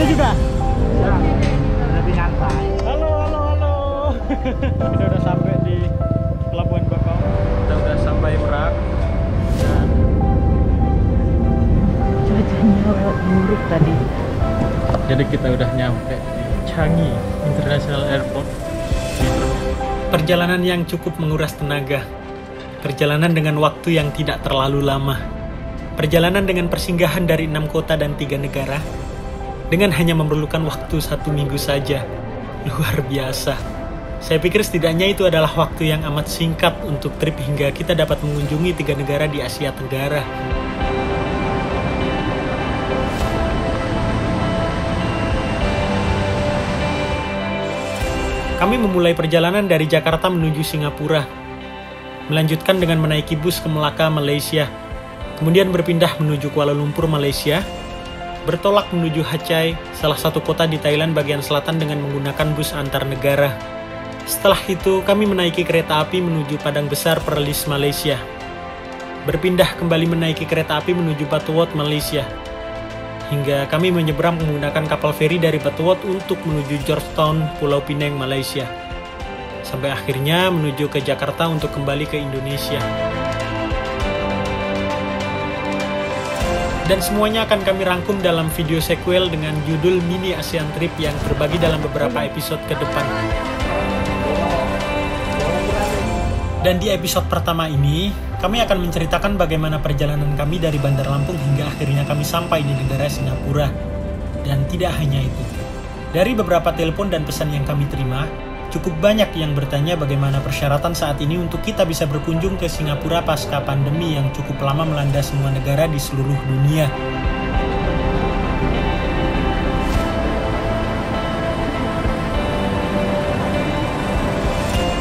Ini juga? Ya, lebih nyantai. Halo, halo, halo. Kita udah sampai di Pelabuhan Bakau. Kita udah sampai Merak. Dan cuacanya buruk tadi. Jadi kita udah nyampe di Changi International Airport. Perjalanan yang cukup menguras tenaga. Perjalanan dengan waktu yang tidak terlalu lama. Perjalanan dengan persinggahan dari 6 kota dan 3 negara. Dengan hanya memerlukan waktu 1 minggu saja. Luar biasa. Saya pikir setidaknya itu adalah waktu yang amat singkat untuk trip hingga kita dapat mengunjungi 3 negara di Asia Tenggara. Kami memulai perjalanan dari Jakarta menuju Singapura, melanjutkan dengan menaiki bus ke Melaka, Malaysia, kemudian berpindah menuju Kuala Lumpur, Malaysia, bertolak menuju Hachai, salah satu kota di Thailand bagian selatan dengan menggunakan bus antar negara. Setelah itu, kami menaiki kereta api menuju Padang Besar, Perlis, Malaysia, berpindah kembali menaiki kereta api menuju Batuwot, Malaysia, hingga kami menyeberang menggunakan kapal feri dari Batuwot untuk menuju Georgetown, Pulau Pinang, Malaysia. Sampai akhirnya menuju ke Jakarta untuk kembali ke Indonesia. Dan semuanya akan kami rangkum dalam video sequel dengan judul Mini ASEAN Trip yang terbagi dalam beberapa episode ke depan. Dan di episode pertama ini, kami akan menceritakan bagaimana perjalanan kami dari Bandar Lampung hingga akhirnya kami sampai di negara Singapura. Dan tidak hanya itu. Dari beberapa telepon dan pesan yang kami terima, cukup banyak yang bertanya bagaimana persyaratan saat ini untuk kita bisa berkunjung ke Singapura pasca pandemi yang cukup lama melanda semua negara di seluruh dunia.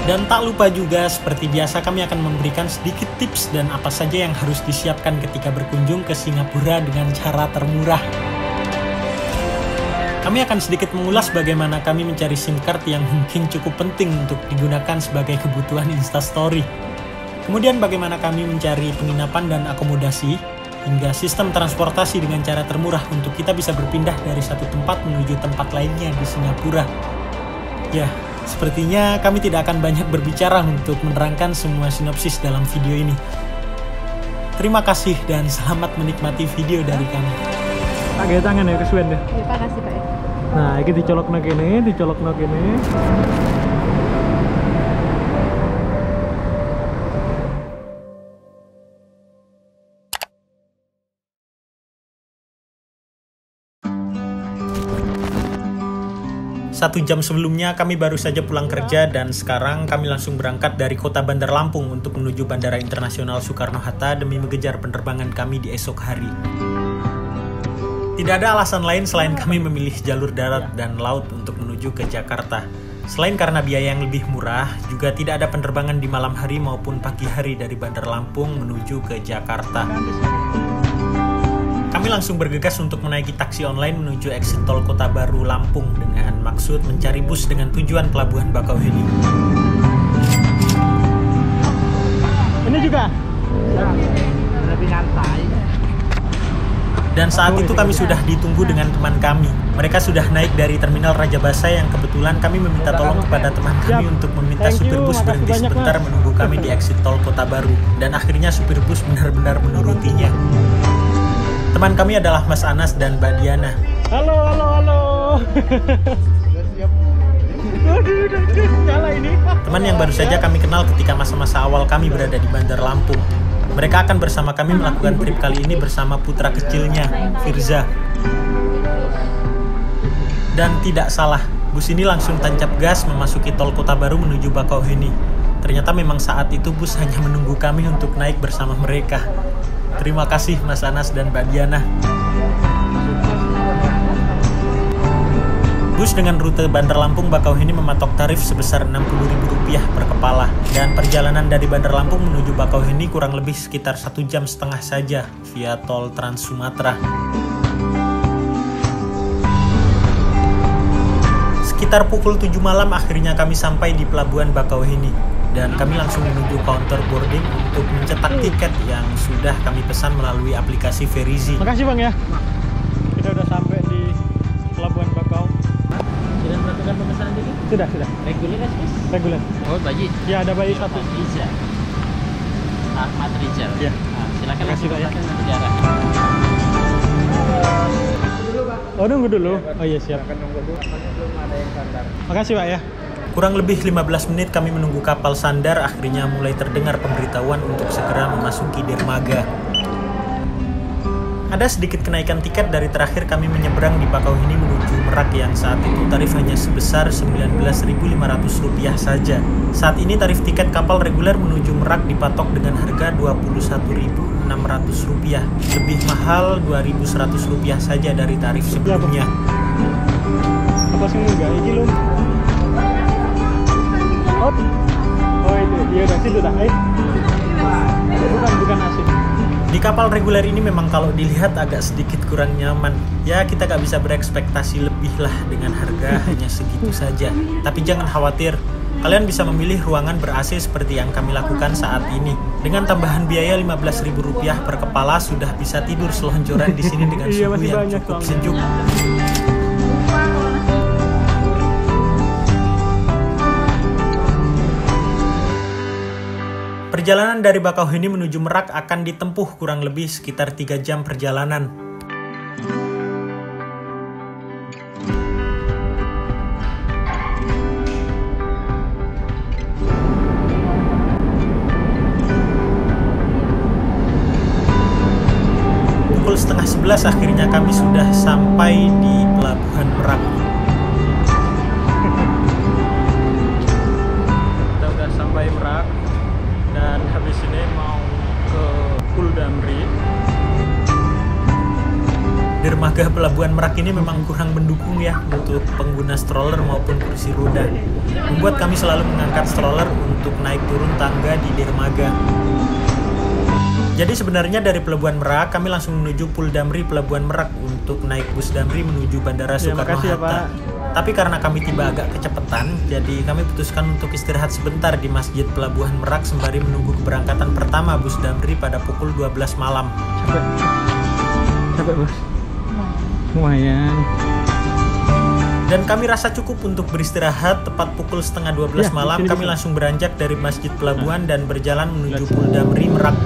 Dan tak lupa juga, seperti biasa kami akan memberikan sedikit tips dan apa saja yang harus disiapkan ketika berkunjung ke Singapura dengan cara termurah. Kami akan sedikit mengulas bagaimana kami mencari SIM card yang mungkin cukup penting untuk digunakan sebagai kebutuhan Instastory. Kemudian bagaimana kami mencari penginapan dan akomodasi, hingga sistem transportasi dengan cara termurah untuk kita bisa berpindah dari satu tempat menuju tempat lainnya di Singapura. Ya, sepertinya kami tidak akan banyak berbicara untuk menerangkan semua sinopsis dalam video ini. Terima kasih dan selamat menikmati video dari kami. Pakai tangan ya kesuwen deh. Ya, makasih Pak ya. Nah, ini dicolok nak ini. Satu jam sebelumnya kami baru saja pulang kerja dan sekarang kami langsung berangkat dari kota Bandar Lampung untuk menuju Bandara Internasional Soekarno-Hatta demi mengejar penerbangan kami di esok hari. Tidak ada alasan lain selain kami memilih jalur darat dan laut untuk menuju ke Jakarta. Selain karena biaya yang lebih murah, juga tidak ada penerbangan di malam hari maupun pagi hari dari Bandar Lampung menuju ke Jakarta. Kami langsung bergegas untuk menaiki taksi online menuju exit tol Kota Baru, Lampung dengan maksud mencari bus dengan tujuan Pelabuhan Bakauheni. Ini juga? Ya, lebih nyantai. Dan saat itu kami sudah ditunggu dengan teman kami. Mereka sudah naik dari Terminal Raja Basa yang kebetulan kami meminta tolong kepada teman kami untuk meminta supir bus berhenti sebentar menunggu kami di exit tol Kota Baru. Dan akhirnya supir bus benar-benar menurutinya. Teman kami adalah Mas Anas dan Mbak Diana. Halo, halo, halo. Teman yang baru saja kami kenal ketika masa-masa awal kami berada di Bandar Lampung. Mereka akan bersama kami melakukan trip kali ini bersama putra kecilnya, Firza. Dan tidak salah, bus ini langsung tancap gas memasuki tol Kota Baru menuju Bakauheni. Ternyata memang saat itu bus hanya menunggu kami untuk naik bersama mereka. Terima kasih Mas Anas dan Mbak Diana. Bus dengan rute Bandar Lampung Bakauheni mematok tarif sebesar Rp60.000 per kepala. Dan perjalanan dari Bandar Lampung menuju Bakauheni kurang lebih sekitar 1,5 jam saja via tol Trans Sumatera. Sekitar pukul 7 malam akhirnya kami sampai di Pelabuhan Bakauheni. Dan kami langsung menuju counter boarding untuk mencetak tiket yang sudah kami pesan melalui aplikasi Verizi. Makasih Bang ya. Kita udah sampai di Pelabuhan Sudah. Reguler bus? Reguler. Oh, bayi. Ya, ada bayi satu. Ahmad Rizal. Ahmad Rizal. Ya. Nah, silakan Terima kasih, Pak, ya. berjalan. Oh, nunggu dulu. Oh iya, siap. Makasih, Pak, ya. Kurang lebih 15 menit kami menunggu kapal sandar, akhirnya mulai terdengar pemberitahuan untuk segera memasuki dermaga. Ada sedikit kenaikan tiket dari terakhir kami menyeberang di Bakauheni menuju Merak yang saat itu tarif hanya sebesar Rp19.500 saja. Saat ini tarif tiket kapal reguler menuju Merak dipatok dengan harga Rp21.600, lebih mahal Rp2.100 saja dari tarif sebelumnya. Apa sih enggak? Ini lu. Oh itu, iya udah situ dah. Bukan asik. Di kapal reguler ini memang kalau dilihat agak sedikit kurang nyaman. Ya kita gak bisa berekspektasi lebih lah dengan harga hanya segitu saja. Tapi jangan khawatir, kalian bisa memilih ruangan ber-AC seperti yang kami lakukan saat ini. Dengan tambahan biaya Rp15.000 per kepala sudah bisa tidur selonjoran di sini dengan suhu yang cukup sejuk. Perjalanan dari Bakauheni menuju Merak akan ditempuh kurang lebih sekitar 3 jam perjalanan. Pukul 10:30 akhirnya kami sudah sampai di Pelabuhan Merak. Kita udah sampai Merak. Dan habis ini mau ke Pul Damri. Dermaga Pelabuhan Merak ini memang kurang mendukung ya untuk pengguna stroller maupun kursi roda. Membuat kami selalu mengangkat stroller untuk naik turun tangga di dermaga. Jadi sebenarnya dari Pelabuhan Merak kami langsung menuju Pul Damri Pelabuhan Merak untuk naik bus Damri menuju Bandara Soekarno-Hatta. Tapi karena kami tiba agak kecepatan, jadi kami putuskan untuk istirahat sebentar di Masjid Pelabuhan Merak sembari menunggu keberangkatan pertama bus Damri pada pukul 12 malam. Capek bos. Lumayan. Dan kami rasa cukup untuk beristirahat. Tepat pukul 11:30 malam kami langsung beranjak dari Masjid Pelabuhan dan berjalan menuju Pul Damri Merak.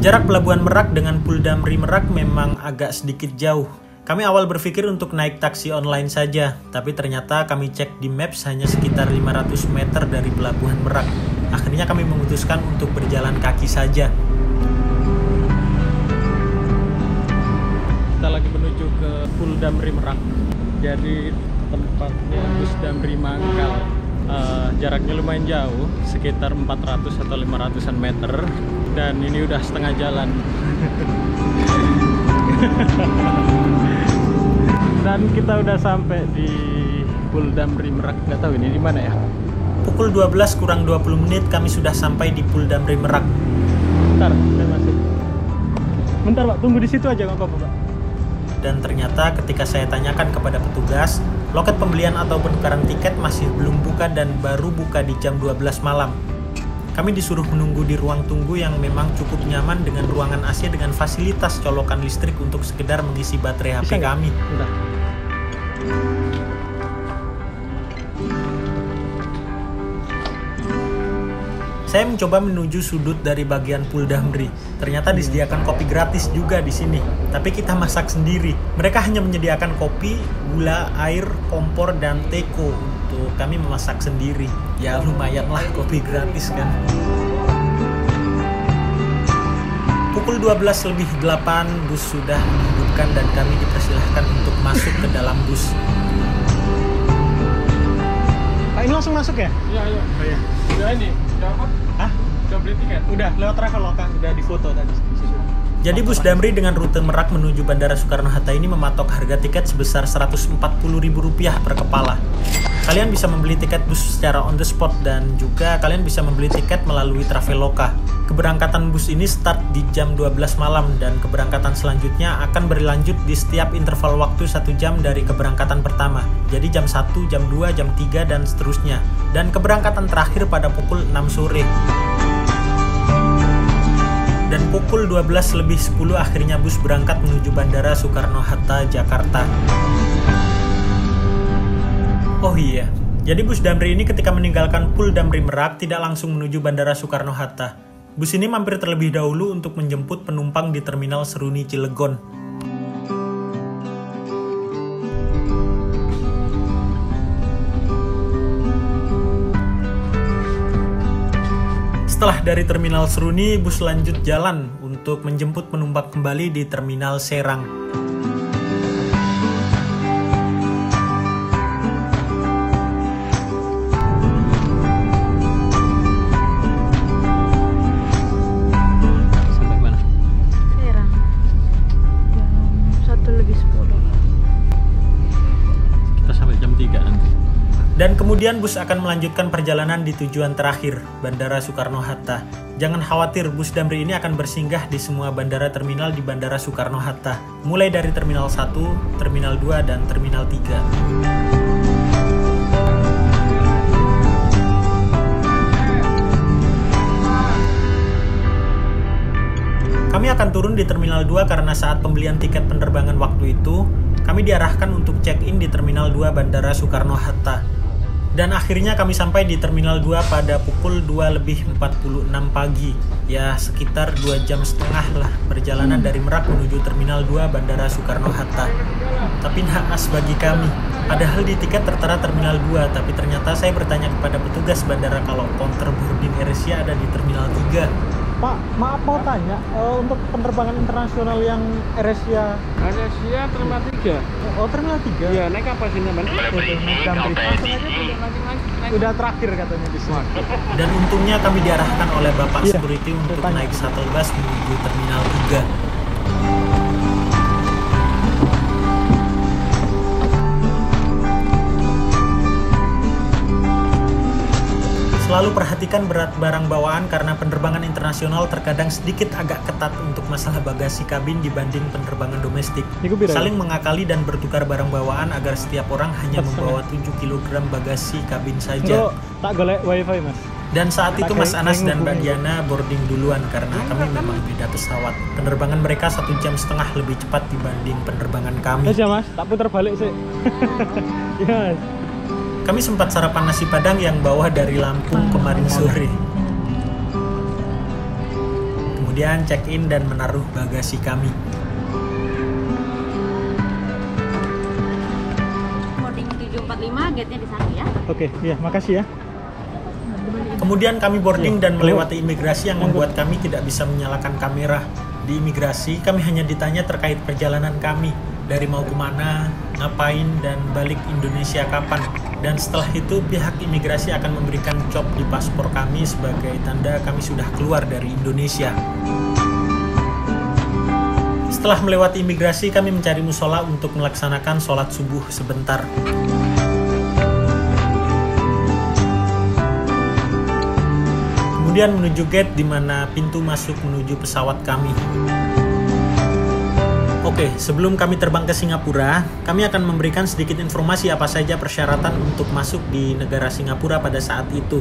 Jarak Pelabuhan Merak dengan Pul Damri Merak memang agak sedikit jauh. Kami awal berpikir untuk naik taksi online saja, tapi ternyata kami cek di Maps hanya sekitar 500 meter dari Pelabuhan Merak. Akhirnya kami memutuskan untuk berjalan kaki saja. Kita lagi menuju ke Pul Damri Merak. Jadi tempatnya bus Damri mangkal. Jaraknya lumayan jauh, sekitar 400 atau 500-an meter. Dan ini udah setengah jalan. Dan kita udah sampai di Pul Damri Merak. Nggak tahu ini di mana ya. Pukul 12 kurang 20 menit kami sudah sampai di Pul Damri Merak. Bentar, saya masuk. Bentar Pak, tunggu di situ aja nggak apa-apa Pak. Dan ternyata ketika saya tanyakan kepada petugas, loket pembelian atau penukaran tiket masih belum buka dan baru buka di jam 12 malam. Kami disuruh menunggu di ruang tunggu yang memang cukup nyaman dengan ruangan AC dengan fasilitas colokan listrik untuk sekedar mengisi baterai HP kami. Bentar. Saya mencoba menuju sudut dari bagian Pul Damri. Ternyata disediakan kopi gratis juga di sini. Tapi kita masak sendiri. Mereka hanya menyediakan kopi, gula, air, kompor, dan teko untuk kami memasak sendiri. Ya lumayan lah kopi gratis kan. Pukul 12:08 bus sudah dihidupkan dan kami dipersilahkan untuk masuk ke dalam bus. Pak, ini langsung masuk ya? Iya. Oh iya. Udah ini, udah apa? Hah? Udah beli tiket? Udah, lewat Traveloka, udah difoto tadi. Jadi bus Damri dengan rute Merak menuju Bandara Soekarno-Hatta ini mematok harga tiket sebesar Rp140.000 per kepala. Kalian bisa membeli tiket bus secara on the spot dan juga kalian bisa membeli tiket melalui Traveloka. Keberangkatan bus ini start di jam 12 malam dan keberangkatan selanjutnya akan berlanjut di setiap interval waktu 1 jam dari keberangkatan pertama. Jadi jam 1, jam 2, jam 3, dan seterusnya. Dan keberangkatan terakhir pada pukul 6 sore. Dan pukul 12:10 akhirnya bus berangkat menuju Bandara Soekarno-Hatta, Jakarta. Oh iya, jadi bus Damri ini ketika meninggalkan Pul Damri Merak tidak langsung menuju Bandara Soekarno-Hatta. Bus ini mampir terlebih dahulu untuk menjemput penumpang di Terminal Seruni Cilegon. Setelah dari Terminal Seruni, bus lanjut jalan untuk menjemput penumpang kembali di Terminal Serang. Sampai mana? Serang jam 1:10. Kita sampai jam 3 nanti. Dan kemudian bus akan melanjutkan perjalanan di tujuan terakhir, Bandara Soekarno-Hatta. Jangan khawatir, bus Damri ini akan bersinggah di semua bandara terminal di Bandara Soekarno-Hatta, mulai dari Terminal 1, Terminal 2, dan Terminal 3. Kami akan turun di Terminal 2 karena saat pembelian tiket penerbangan waktu itu, kami diarahkan untuk check-in di Terminal 2 Bandara Soekarno-Hatta. Dan akhirnya kami sampai di Terminal 2 pada pukul 2:46 pagi. Ya, sekitar 2,5 jam lah perjalanan dari Merak menuju Terminal 2 Bandara Soekarno-Hatta. Tapi naas bagi kami. Padahal di tiket tertera Terminal 2, tapi ternyata saya bertanya kepada petugas bandara kalau counter boarding AirAsia ada di Terminal 3. Pak, maaf mau tanya, untuk penerbangan internasional yang AirAsia Terminal 3. oh Terminal 3? Iya, naik apa sih namanya? Udah terakhir katanya di sini. Dan untungnya kami diarahkan oleh Bapak Iya, security untuk tanya. naik shuttle bus menuju Terminal 3. Selalu perhatikan berat barang bawaan karena penerbangan internasional terkadang sedikit agak ketat untuk masalah bagasi kabin dibanding penerbangan domestik. Saling mengakali dan bertukar barang bawaan agar setiap orang hanya membawa 7 kg bagasi kabin saja. Tak golek wifi mas. Dan saat itu Mas Anas dan Mbak Diana boarding duluan karena kami memang beda pesawat. Penerbangan mereka 1,5 jam lebih cepat dibanding penerbangan kami. Ya mas, tak putar balik sih. Iya mas. Kami sempat sarapan nasi Padang yang bawa dari Lampung kemarin sore. Kemudian check-in dan menaruh bagasi kami. Boarding 745, gate-nya di sana ya. Oke, iya makasih ya. Kemudian kami boarding dan melewati imigrasi yang membuat kami tidak bisa menyalakan kamera. Di imigrasi, kami hanya ditanya terkait perjalanan kami. Dari mau kemana, ngapain, dan balik Indonesia kapan. Dan setelah itu pihak imigrasi akan memberikan cop di paspor kami sebagai tanda kami sudah keluar dari Indonesia. Setelah melewati imigrasi, kami mencari musola untuk melaksanakan sholat subuh sebentar. Kemudian menuju gate di mana pintu masuk menuju pesawat kami. Oke, sebelum kami terbang ke Singapura, kami akan memberikan sedikit informasi apa saja persyaratan untuk masuk di negara Singapura pada saat itu.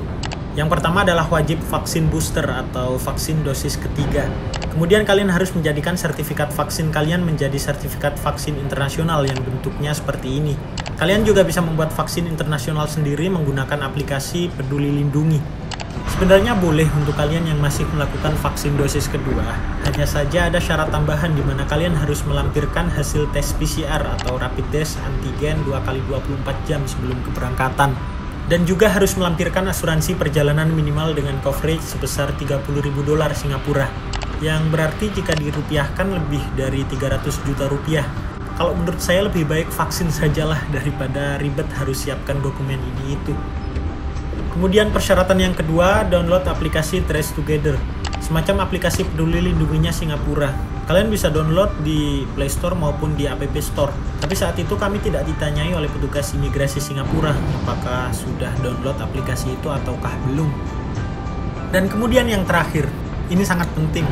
Yang pertama adalah wajib vaksin booster atau vaksin dosis ketiga. Kemudian kalian harus menjadikan sertifikat vaksin kalian menjadi sertifikat vaksin internasional yang bentuknya seperti ini. Kalian juga bisa membuat vaksin internasional sendiri menggunakan aplikasi Peduli Lindungi. Sebenarnya boleh untuk kalian yang masih melakukan vaksin dosis kedua, hanya saja ada syarat tambahan di mana kalian harus melampirkan hasil tes PCR atau rapid test antigen 2x24 jam sebelum keberangkatan. Dan juga harus melampirkan asuransi perjalanan minimal dengan coverage sebesar $30.000 Singapura, yang berarti jika dirupiahkan lebih dari 300 juta rupiah. Kalau menurut saya lebih baik vaksin sajalah daripada ribet harus siapkan dokumen ini itu. Kemudian persyaratan yang kedua, download aplikasi Trace Together, semacam aplikasi peduli lindunginya Singapura. Kalian bisa download di Play Store maupun di App Store. Tapi saat itu kami tidak ditanyai oleh petugas imigrasi Singapura apakah sudah download aplikasi itu ataukah belum. Dan kemudian yang terakhir, ini sangat penting.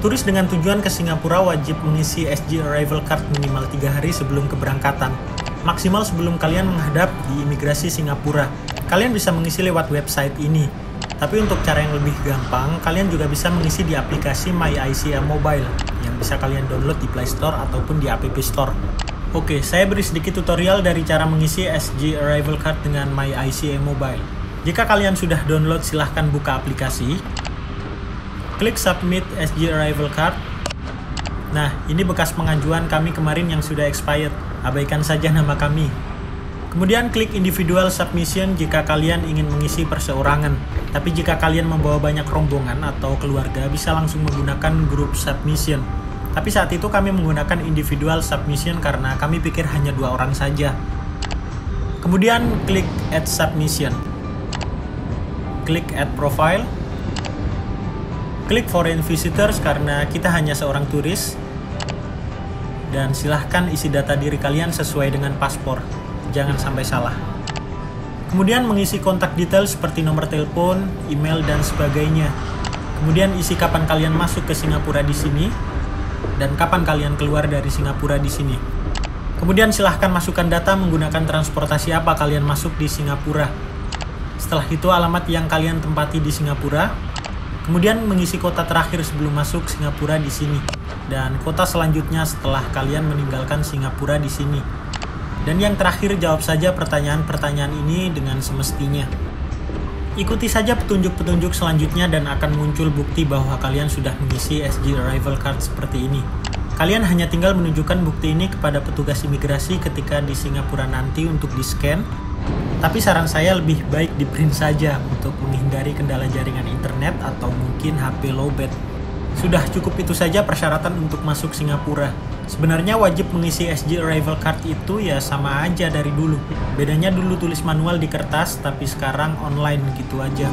Turis dengan tujuan ke Singapura wajib mengisi SG Arrival Card minimal 3 hari sebelum keberangkatan. Maksimal sebelum kalian menghadap di imigrasi Singapura. Kalian bisa mengisi lewat website ini. Tapi untuk cara yang lebih gampang, kalian juga bisa mengisi di aplikasi My ICA Mobile yang bisa kalian download di Play Store ataupun di App Store. Oke, saya beri sedikit tutorial dari cara mengisi SG Arrival Card dengan My ICA Mobile. Jika kalian sudah download, silahkan buka aplikasi. Klik Submit SG Arrival Card. Nah, ini bekas pengajuan kami kemarin yang sudah expired. Abaikan saja nama kami. Kemudian klik Individual Submission jika kalian ingin mengisi perseorangan. Tapi jika kalian membawa banyak rombongan atau keluarga, bisa langsung menggunakan Group Submission. Tapi saat itu kami menggunakan individual submission karena kami pikir hanya 2 orang saja. Kemudian klik Add Submission. Klik Add Profile. Klik Foreign Visitors karena kita hanya seorang turis. Dan silahkan isi data diri kalian sesuai dengan paspor. Jangan sampai salah. Kemudian mengisi kontak detail seperti nomor telepon, email, dan sebagainya. Kemudian isi kapan kalian masuk ke Singapura di sini. Dan kapan kalian keluar dari Singapura di sini. Kemudian silahkan masukkan data menggunakan transportasi apa kalian masuk di Singapura. Setelah itu alamat yang kalian tempati di Singapura. Kemudian mengisi kota terakhir sebelum masuk Singapura di sini. Dan kota selanjutnya setelah kalian meninggalkan Singapura di sini. Dan yang terakhir, jawab saja pertanyaan-pertanyaan ini dengan semestinya. Ikuti saja petunjuk-petunjuk selanjutnya dan akan muncul bukti bahwa kalian sudah mengisi SG Arrival Card seperti ini. Kalian hanya tinggal menunjukkan bukti ini kepada petugas imigrasi ketika di Singapura nanti untuk di-scan. Tapi saran saya lebih baik di-print saja untuk menghindari kendala jaringan internet atau mungkin HP lowbat. Sudah cukup itu saja persyaratan untuk masuk Singapura. Sebenarnya wajib mengisi SG Arrival Card itu ya sama aja dari dulu. Bedanya dulu tulis manual di kertas, tapi sekarang online gitu aja.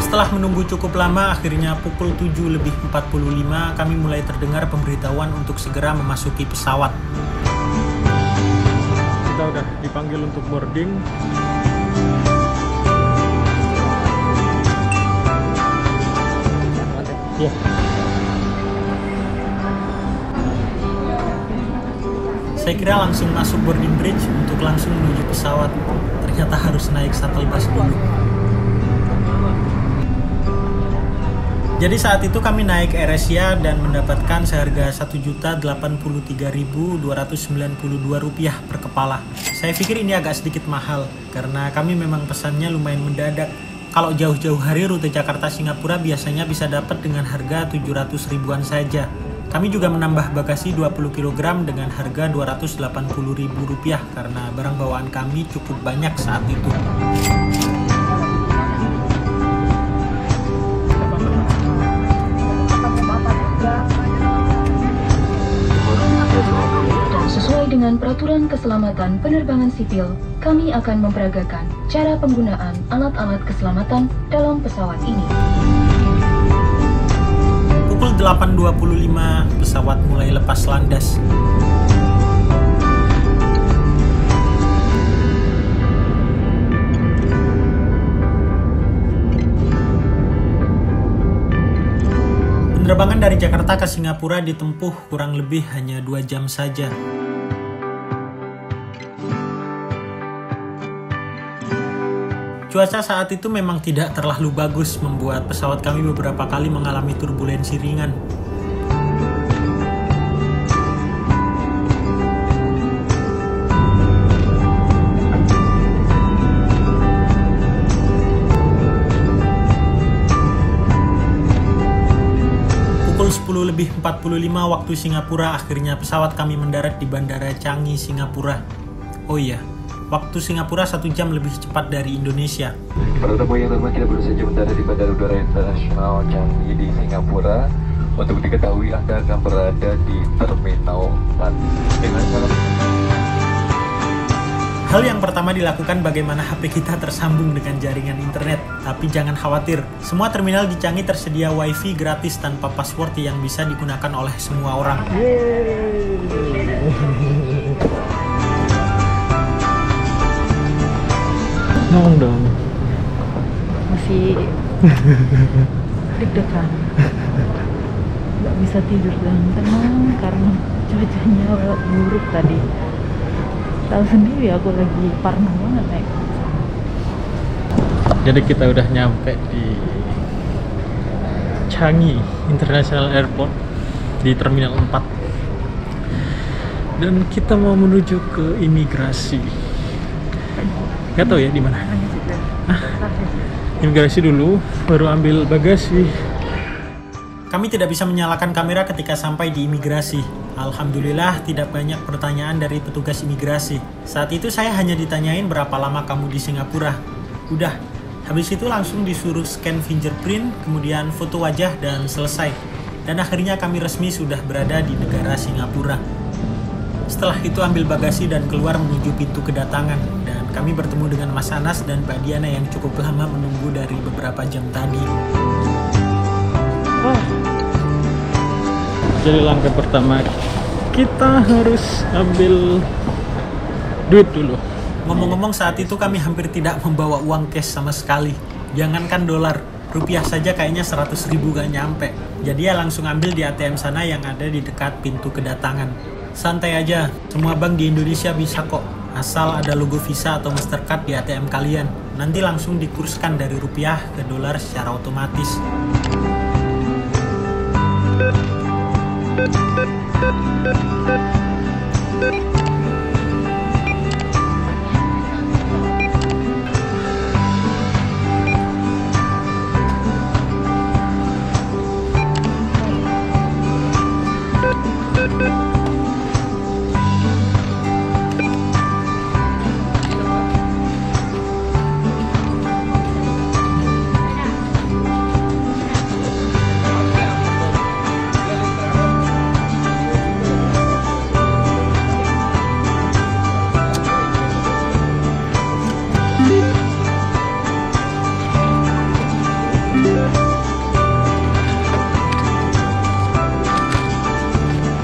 Setelah menunggu cukup lama, akhirnya pukul 7:45 kami mulai terdengar pemberitahuan untuk segera memasuki pesawat. Kita udah dipanggil untuk boarding. Ya. Saya kira langsung masuk boarding bridge untuk langsung menuju pesawat. Ternyata harus naik shuttle bus dulu. Jadi saat itu kami naik AirAsia dan mendapatkan seharga Rp1.083.292 per kepala. Saya pikir ini agak sedikit mahal karena kami memang pesannya lumayan mendadak. Kalau jauh-jauh hari rute Jakarta-Singapura biasanya bisa dapat dengan harga 700 ribuan saja. Kami juga menambah bagasi 20 kg dengan harga Rp280.000 karena barang bawaan kami cukup banyak saat itu. Sesuai dengan peraturan keselamatan penerbangan sipil, kami akan memperagakan cara penggunaan alat-alat keselamatan dalam pesawat ini. Pukul 8.25 pesawat mulai lepas landas. Penerbangan dari Jakarta ke Singapura ditempuh kurang lebih hanya 2 jam saja. Cuaca saat itu memang tidak terlalu bagus, membuat pesawat kami beberapa kali mengalami turbulensi ringan. Pukul 10.45 waktu Singapura, akhirnya pesawat kami mendarat di Bandara Changi, Singapura. Oh iya, waktu Singapura 1 jam lebih cepat dari Indonesia. Para tamu yang terhormat, kita baru saja mendarat di Bandara Udara Internasional Changi di Singapura. Untuk diketahui, Anda akan berada di Terminal 4. Hal yang pertama dilakukan bagaimana HP kita tersambung dengan jaringan internet. Tapi jangan khawatir, semua terminal di Changi tersedia WiFi gratis tanpa password yang bisa digunakan oleh semua orang. Ngomong dong. Masih deg-degan, nggak bisa tidur dan tenang karena cuacanya buruk tadi. Tahu sendiri aku lagi parno banget naik. Jadi kita udah nyampe di Changi International Airport. di Terminal 4. Dan kita mau menuju ke imigrasi. Gak tau ya di mana. Imigrasi dulu, baru ambil bagasi. Kami tidak bisa menyalakan kamera ketika sampai di imigrasi. Alhamdulillah tidak banyak pertanyaan dari petugas imigrasi. Saat itu saya hanya ditanyain berapa lama kamu di Singapura. Udah, habis itu langsung disuruh scan fingerprint, kemudian foto wajah dan selesai. Dan akhirnya kami resmi sudah berada di negara Singapura. Setelah itu ambil bagasi dan keluar menuju pintu kedatangan. Dan kami bertemu dengan Mas Anas dan Mbak Diana yang cukup lama menunggu dari beberapa jam tadi. Jadi langkah pertama kita harus ambil duit dulu. Ngomong-ngomong saat itu kami hampir tidak membawa uang cash sama sekali. Jangankan dolar, rupiah saja kayaknya 100.000 gak nyampe. Jadi ya langsung ambil di ATM sana yang ada di dekat pintu kedatangan. Santai aja, semua bank di Indonesia bisa kok. Asal ada logo Visa atau Mastercard di ATM kalian. Nanti langsung dikurskan dari rupiah ke dolar secara otomatis.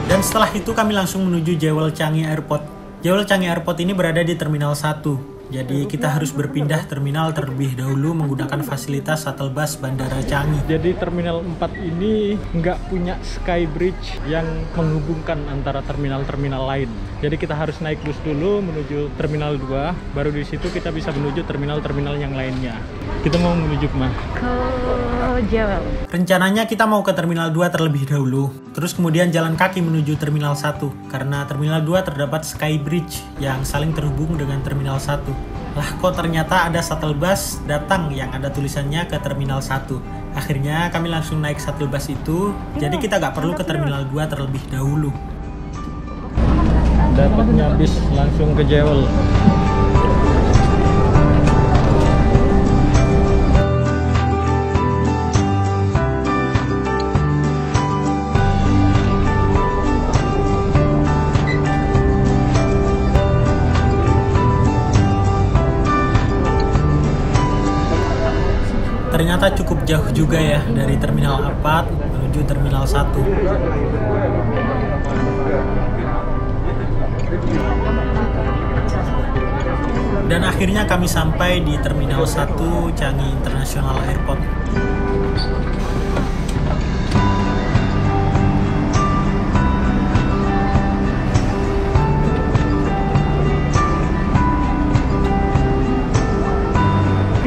Dan setelah itu kami langsung menuju Jewel Changi Airport. Jewel Changi Airport ini berada di Terminal 1. Jadi kita harus berpindah terminal terlebih dahulu menggunakan fasilitas shuttle bus Bandara Changi. Jadi Terminal 4 ini nggak punya sky bridge yang menghubungkan antara terminal-terminal lain. Jadi kita harus naik bus dulu menuju Terminal 2, baru di situ kita bisa menuju terminal-terminal yang lainnya. Kita mau menuju kemana? Ke Jewel. Rencananya kita mau ke Terminal 2 terlebih dahulu, terus kemudian jalan kaki menuju Terminal 1, karena Terminal 2 terdapat sky bridge yang saling terhubung dengan Terminal 1. Lah kok ternyata ada shuttle bus datang yang ada tulisannya ke Terminal 1. Akhirnya kami langsung naik shuttle bus itu, jadi kita gak perlu ke Terminal 2 terlebih dahulu. Dapatnya bis langsung ke Jewel. Ternyata cukup jauh juga ya dari Terminal 4 menuju Terminal 1. Dan akhirnya kami sampai di Terminal 1 Changi International Airport.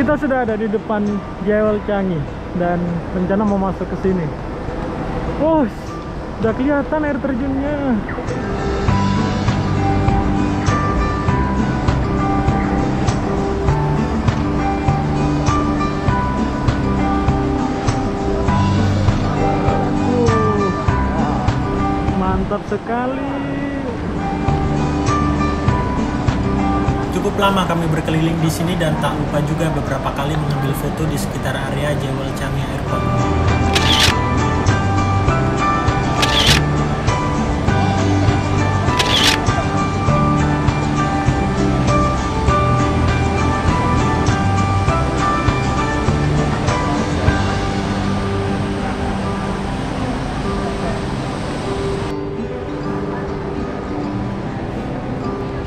Kita sudah ada di depan Jewel Changi dan rencana mau masuk ke sini. Oh, udah kelihatan air terjunnya. Mantap sekali. Cukup lama kami berkeliling di sini dan tak lupa juga beberapa kali mengambil foto di sekitar area Jewel Changi Airport.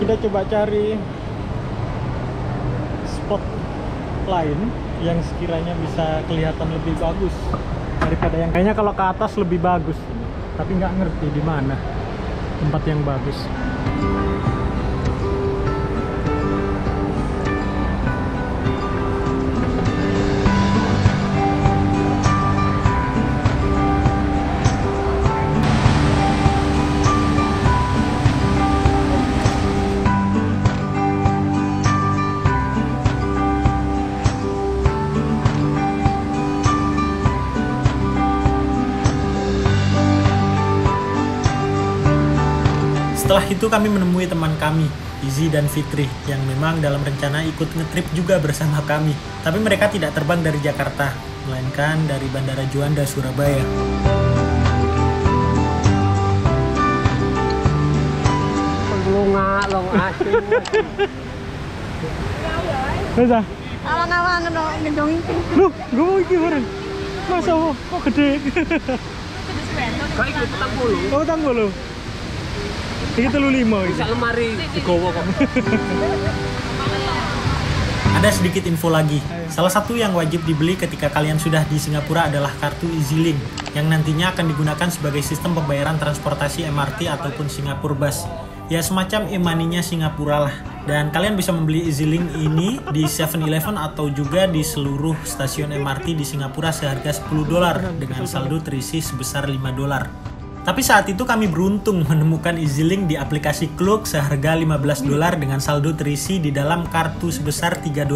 Kita coba cari spot lain yang sekiranya bisa kelihatan lebih bagus daripada yang kayaknya kalau ke atas lebih bagus, tapi nggak ngerti di mana tempat yang bagus. Setelah itu kami menemui teman kami, Izzy dan Fitri, yang memang dalam rencana ikut ngetrip juga bersama kami. Tapi mereka tidak terbang dari Jakarta, melainkan dari Bandara Juanda, Surabaya. Bisa? Awang-awang ngendong itu. Loh, gue mau iki bareng. Masa kok gede? Kok ikut petang bulu? Oh, tanggo lo. Iki 35 iki. Bisa lemari digowo kok. Ada sedikit info lagi. Salah satu yang wajib dibeli ketika kalian sudah di Singapura adalah kartu EasyLink, yang nantinya akan digunakan sebagai sistem pembayaran transportasi MRT ataupun Singapore Bus. Ya semacam e-money-nya Singapura lah. Dan kalian bisa membeli EasyLink ini di 7-Eleven atau juga di seluruh stasiun MRT di Singapura seharga $10 dengan saldo terisi sebesar $5. Tapi saat itu kami beruntung menemukan EasyLink di aplikasi Klook seharga $15 dengan saldo terisi di dalam kartu sebesar $3.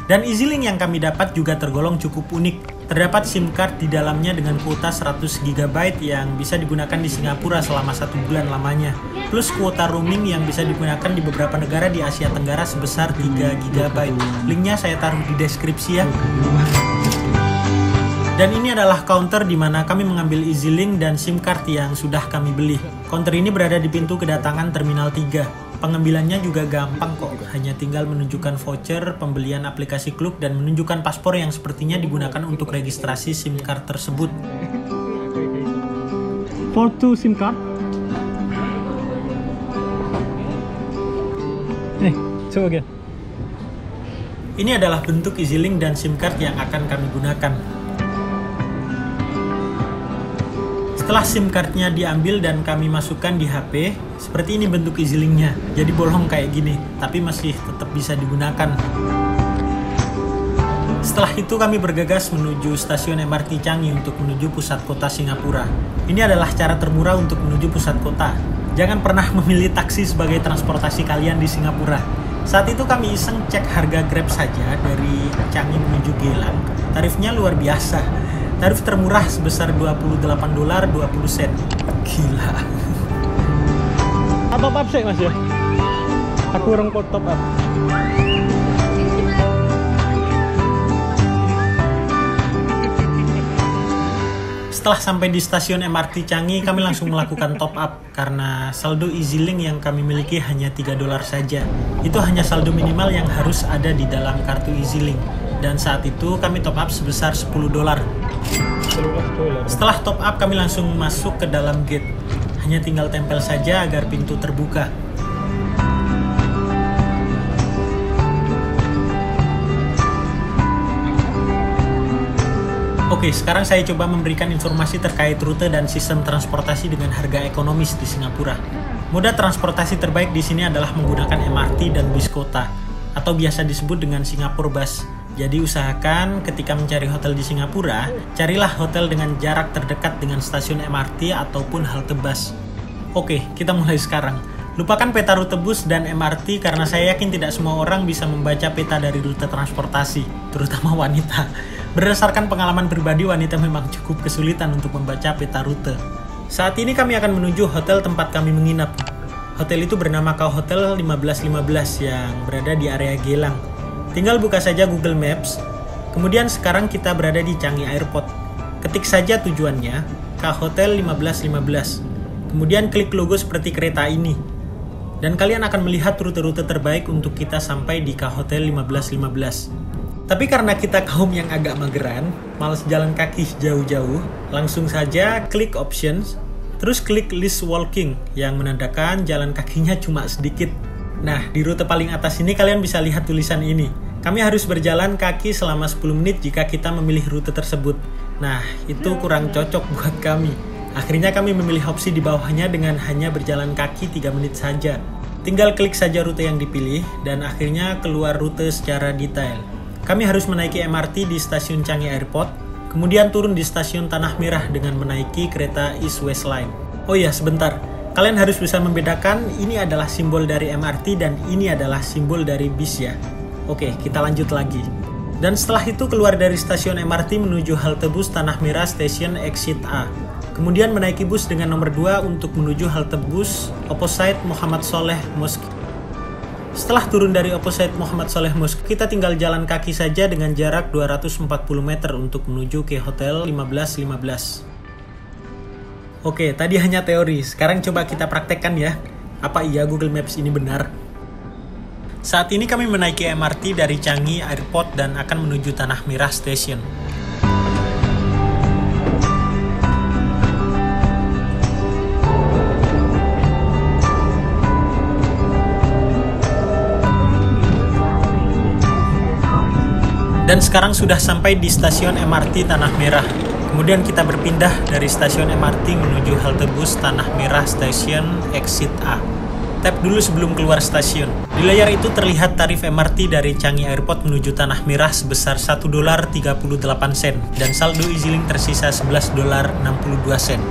Dan EasyLink yang kami dapat juga tergolong cukup unik. Terdapat SIM card di dalamnya dengan kuota 100 GB yang bisa digunakan di Singapura selama 1 bulan lamanya. Plus kuota roaming yang bisa digunakan di beberapa negara di Asia Tenggara sebesar 3 GB. Linknya saya taruh di deskripsi ya. Dan ini adalah counter di mana kami mengambil EasyLink dan SIM card yang sudah kami beli. Counter ini berada di pintu kedatangan Terminal 3. Pengambilannya juga gampang kok, hanya tinggal menunjukkan voucher pembelian aplikasi Klook dan menunjukkan paspor yang sepertinya digunakan untuk registrasi SIM card tersebut. For two SIM card. Nih, coba again. Ini adalah bentuk EasyLink dan SIM card yang akan kami gunakan. Setelah SIM cardnya diambil dan kami masukkan di HP, seperti ini bentuk EasyLink-nya. Jadi bolong kayak gini, tapi masih tetap bisa digunakan. Setelah itu kami bergegas menuju stasiun MRT Changi untuk menuju pusat kota Singapura. Ini adalah cara termurah untuk menuju pusat kota. Jangan pernah memilih taksi sebagai transportasi kalian di Singapura. Saat itu kami iseng cek harga Grab saja dari Changi menuju Geylang. Tarifnya luar biasa. Tarif termurah sebesar $28.20. Gila. Top up sih mas ya? Aku orang pot top up. Setelah sampai di stasiun MRT Changi, kami langsung melakukan top up karena saldo EasyLink yang kami miliki hanya $3 saja. Itu hanya saldo minimal yang harus ada di dalam kartu EasyLink. Dan saat itu kami top up sebesar $10. Setelah top up kami langsung masuk ke dalam gate. Hanya tinggal tempel saja agar pintu terbuka. Oke, sekarang saya coba memberikan informasi terkait rute dan sistem transportasi dengan harga ekonomis di Singapura. Moda transportasi terbaik di sini adalah menggunakan MRT dan bis kota, atau biasa disebut dengan Singapore Bus. Jadi usahakan ketika mencari hotel di Singapura, carilah hotel dengan jarak terdekat dengan stasiun MRT ataupun halte bus. Oke, kita mulai sekarang. Lupakan peta rute bus dan MRT karena saya yakin tidak semua orang bisa membaca peta dari rute transportasi, terutama wanita. Berdasarkan pengalaman pribadi, wanita memang cukup kesulitan untuk membaca peta rute. Saat ini kami akan menuju hotel tempat kami menginap. Hotel itu bernama Kau Hotel 1515 yang berada di area Geylang. Tinggal buka saja Google Maps, kemudian sekarang kita berada di Changi Airport. Ketik saja tujuannya, Kau Hotel 1515. Kemudian klik logo seperti kereta ini. Dan kalian akan melihat rute-rute terbaik untuk kita sampai di Kau Hotel 1515. Tapi karena kita kaum yang agak mageran, malas jalan kaki jauh-jauh, langsung saja klik Options, terus klik List Walking yang menandakan jalan kakinya cuma sedikit. Nah, di rute paling atas ini kalian bisa lihat tulisan ini. Kami harus berjalan kaki selama 10 menit jika kita memilih rute tersebut. Nah, itu kurang cocok buat kami. Akhirnya kami memilih opsi di bawahnya dengan hanya berjalan kaki 3 menit saja. Tinggal klik saja rute yang dipilih dan akhirnya keluar rute secara detail. Kami harus menaiki MRT di stasiun Changi Airport, kemudian turun di stasiun Tanah Merah dengan menaiki kereta East West Line. Oh iya, sebentar. Kalian harus bisa membedakan ini adalah simbol dari MRT dan ini adalah simbol dari bis ya. Oke, kita lanjut lagi. Dan setelah itu keluar dari stasiun MRT menuju halte bus Tanah Merah Station Exit A. Kemudian menaiki bus dengan nomor 2 untuk menuju halte bus opposite Muhammad Sholeh Mosque. Setelah turun dari opposite Muhammad Sholeh Mosque, kita tinggal jalan kaki saja dengan jarak 240 meter untuk menuju ke Hotel 1515. Oke, tadi hanya teori. Sekarang coba kita praktekkan ya. Apa iya Google Maps ini benar? Saat ini kami menaiki MRT dari Changi Airport dan akan menuju Tanah Merah Station. Dan sekarang sudah sampai di stasiun MRT Tanah Merah. Kemudian kita berpindah dari stasiun MRT menuju halte bus Tanah Merah Station Exit A. Tap dulu sebelum keluar stasiun. Di layar itu terlihat tarif MRT dari Changi Airport menuju Tanah Merah sebesar $1.38 dan saldo EasyLink tersisa $11.62.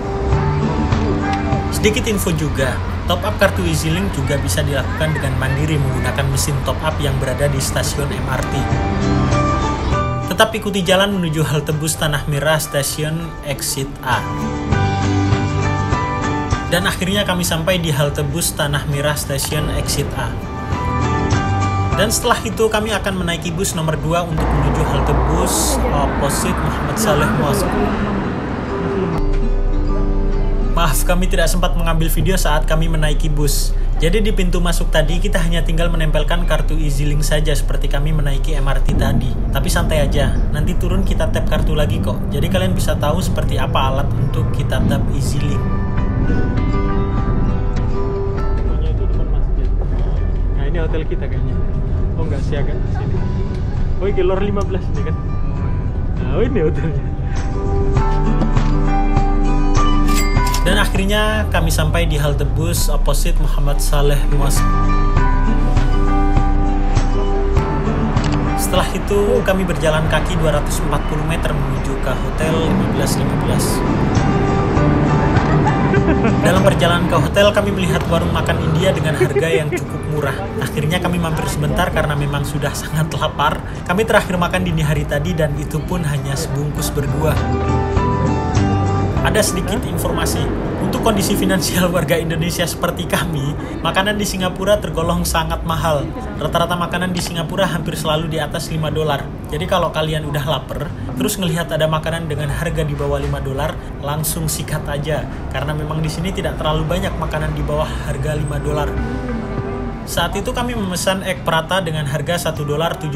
Sedikit info juga, top up kartu EasyLink juga bisa dilakukan dengan mandiri menggunakan mesin top up yang berada di stasiun MRT. Tetap ikuti jalan menuju halte bus Tanah Merah Station Exit A. Dan akhirnya kami sampai di halte bus Tanah Merah Station Exit A. Dan setelah itu kami akan menaiki bus nomor 2 untuk menuju halte bus opposite Muhammad Sholeh Mosque. Maaf, kami tidak sempat mengambil video saat kami menaiki bus. Jadi di pintu masuk tadi kita hanya tinggal menempelkan kartu EasyLink saja seperti kami menaiki MRT tadi. Tapi santai aja, nanti turun kita tap kartu lagi kok. Jadi kalian bisa tahu seperti apa alat untuk kita tap EasyLink. Pokoknya itu depan masjid. Nah ini hotel kita kayaknya. Oh enggak sih, agak di sini. Oh ini lor 15 ini kan. Nah ini hotelnya. Dan akhirnya kami sampai di halte bus opposite Muhammad Sholeh Mosque. Setelah itu kami berjalan kaki 240 meter menuju ke Hotel 1515. Dalam perjalanan ke hotel kami melihat warung makan India dengan harga yang cukup murah. Akhirnya kami mampir sebentar karena memang sudah sangat lapar. Kami terakhir makan dini hari tadi dan itu pun hanya sebungkus berdua. Ada sedikit informasi, untuk kondisi finansial warga Indonesia seperti kami, makanan di Singapura tergolong sangat mahal. Rata-rata makanan di Singapura hampir selalu di atas $5. Jadi kalau kalian udah lapar, terus ngelihat ada makanan dengan harga di bawah $5, langsung sikat aja. Karena memang di sini tidak terlalu banyak makanan di bawah harga $5. Saat itu kami memesan egg prata dengan harga $1.70.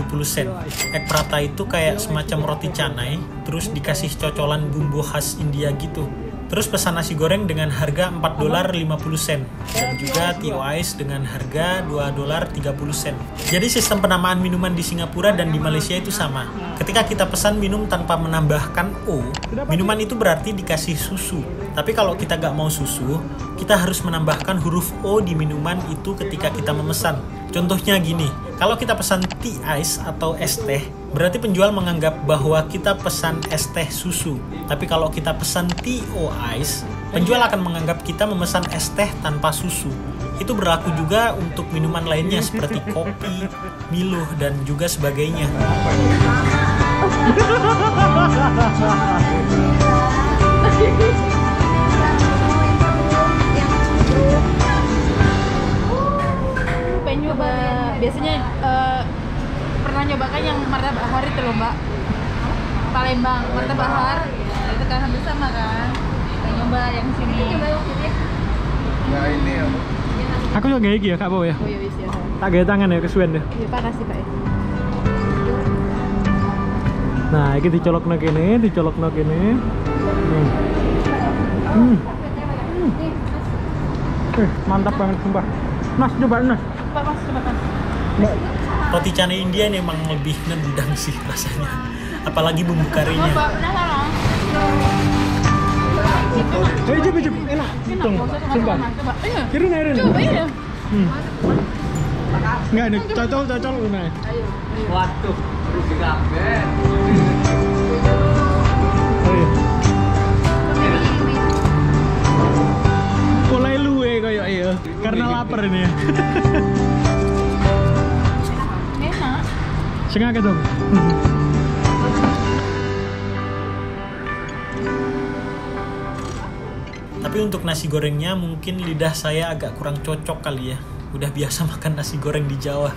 Egg prata itu kayak semacam roti canai, terus dikasih cocolan bumbu khas India gitu. Terus pesan nasi goreng dengan harga $4.50 dan juga TO Ice dengan harga $2.30. Jadi sistem penamaan minuman di Singapura dan di Malaysia itu sama. Ketika kita pesan minum tanpa menambahkan O, minuman itu berarti dikasih susu. Tapi kalau kita gak mau susu, kita harus menambahkan huruf O di minuman itu ketika kita memesan. Contohnya gini, kalau kita pesan tea ice atau es teh, berarti penjual menganggap bahwa kita pesan es teh susu. Tapi kalau kita pesan TO Ice, penjual akan menganggap kita memesan es teh tanpa susu. Itu berlaku juga untuk minuman lainnya seperti kopi, Milo, dan juga sebagainya. Pengen nyoba, biasanya pernah nyoba kan yang martabak bahar itu loh mbak, Palembang martabak bahar itu kan hampir sama kan. Pengen nyoba yang sini. Nah ini ya. Aku juga gak ya kak bawa ya. Oh iya bisa. Tak gaya tangan ya kesuwen deh. Iya panas sih pak. Nah ini dicolok kene. Mantap banget sumpah. Nas coba Nas. Pak mas coba kan. Roti canai India ini emang lebih nendang sih rasanya. Apalagi bumbu karinya. Coba enak. Sumpah. Kira air ini. Coba iya. Enggak ada cocol lumayan. Waduh, rugi kabeh. Mulai luwe kayak iya karena lapar ini ya. Enak. Sengaja dong. Tapi untuk nasi gorengnya mungkin lidah saya agak kurang cocok kali ya. Udah biasa makan nasi goreng di Jawa.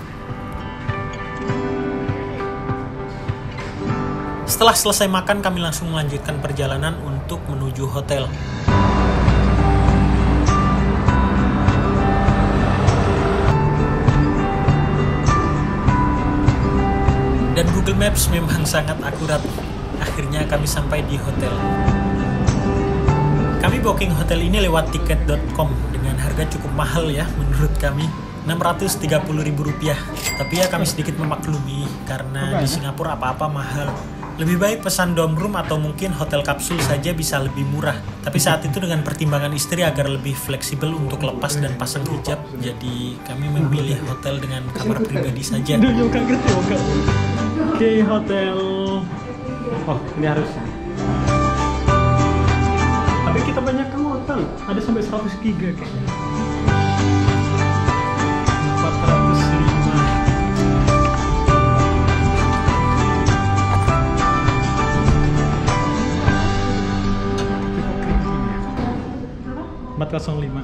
Setelah selesai makan, kami langsung melanjutkan perjalanan untuk menuju hotel. Dan Google Maps memang sangat akurat. Akhirnya kami sampai di hotel. Kami booking hotel ini lewat tiket.com dengan harga cukup mahal ya menurut kami, Rp630.000. Tapi ya kami sedikit memaklumi karena di Singapura apa-apa mahal. Lebih baik pesan dorm room atau mungkin hotel kapsul saja bisa lebih murah. Tapi saat itu dengan pertimbangan istri agar lebih fleksibel untuk lepas dan pasang hijab, jadi kami memilih hotel dengan kamar pribadi saja. Oke, hotel. Oh, ini harusnya. Tapi kita banyak kan hotel. Ada sampai 100 giga kayaknya. 405. Nah, 405.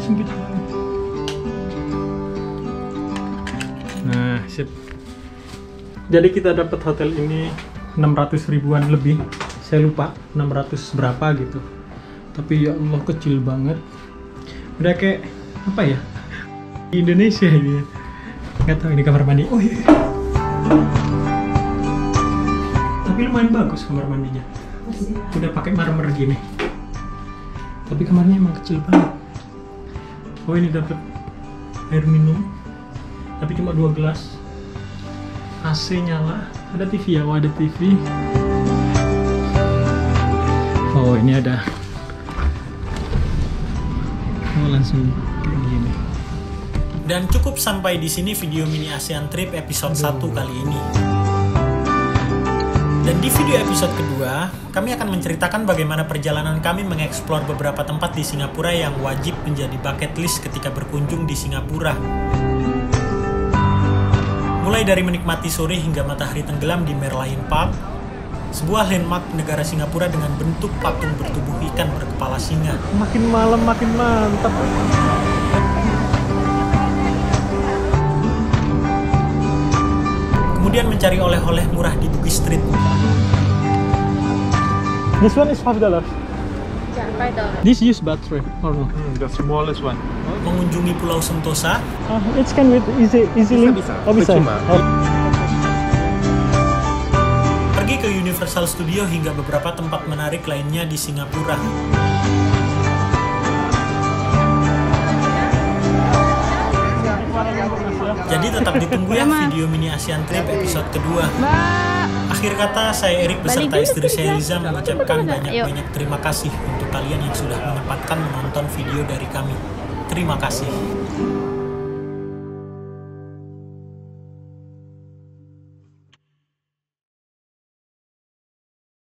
Sempit banget. Nah, sip. Jadi kita dapat hotel ini 600 ribuan lebih. Saya lupa 600 berapa gitu. Tapi ya Allah kecil banget. Udah kayak apa ya? Di Indonesia ini. Nggak tahu ini kamar mandi. Oh iya. Tapi lumayan bagus kamar mandinya. Udah pakai marmer gini. Tapi kamarnya emang kecil banget. Oh ini dapat air minum. Tapi cuma 2 gelas. AC nyala. Ada TV ya? Oh ada TV. Oh ini ada. Oh langsung kayak gini. Dan cukup sampai di sini video mini ASEAN Trip episode 1 kali ini. Dan di video episode kedua, kami akan menceritakan bagaimana perjalanan kami mengeksplor beberapa tempat di Singapura yang wajib menjadi bucket list ketika berkunjung di Singapura. Mulai dari menikmati sore hingga matahari tenggelam di Merlion Park, sebuah landmark negara Singapura dengan bentuk patung bertubuh ikan berkepala singa. Makin malam makin mantap. Kemudian mencari oleh-oleh murah di Bugis Street. This one is $5. $5. This use battery or no? The smallest one. Mengunjungi Pulau Sentosa. It's can with easy link. Bisa. Oh bisa. Percuma. Oh. Pergi ke Universal Studio hingga beberapa tempat menarik lainnya di Singapura. Jadi tetap ditunggu ya video mini ASEAN Trip episode kedua. Akhir kata, saya Erik beserta istri saya Liza mengucapkan banyak-banyak terima kasih untuk kalian yang sudah menyempatkan menonton video dari kami. Terima kasih.